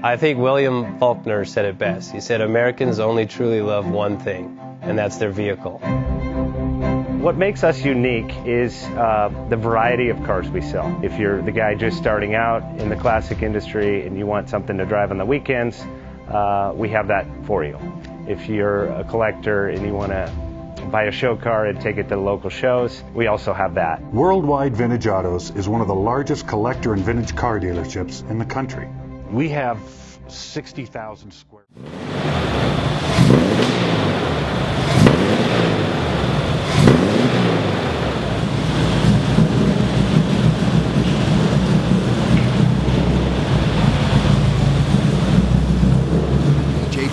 I think William Faulkner said it best. He said, Americans only truly love one thing, and that's their vehicle. What makes us unique is the variety of cars we sell. If you're the guy just starting out in the classic industry and you want something to drive on the weekends, we have that for you. If you're a collector and you want to buy a show car and take it to the local shows, we also have that. Worldwide Vintage Autos is one of the largest collector and vintage car dealerships in the country. We have 60,000 square.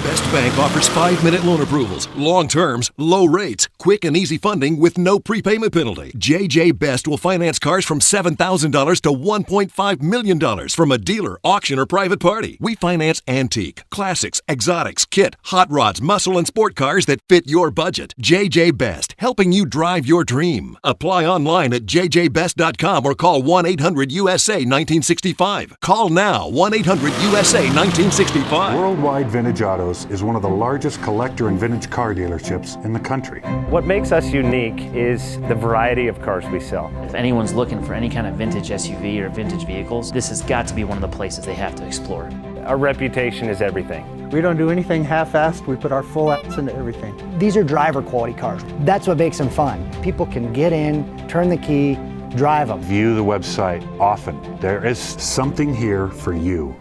Best Bank offers 5-minute loan approvals, long terms, low rates, quick and easy funding with no prepayment penalty. JJ Best will finance cars from $7,000 to $1.5 million from a dealer, auction, or private party. We finance antique, classics, exotics, kit, hot rods, muscle, and sport cars that fit your budget. JJ Best, helping you drive your dream. Apply online at jjbest.com or call 1-800-USA-1965. Call now, 1-800-USA-1965. Worldwide Vintage Autos is one of the largest collector and vintage car dealerships in the country. What makes us unique is the variety of cars we sell. If anyone's looking for any kind of vintage SUV or vintage vehicles, this has got to be one of the places they have to explore. Our reputation is everything. We don't do anything half-assed. We put our full ass into everything. These are driver quality cars. That's what makes them fun. People can get in, turn the key, drive them. View the website often. There is something here for you.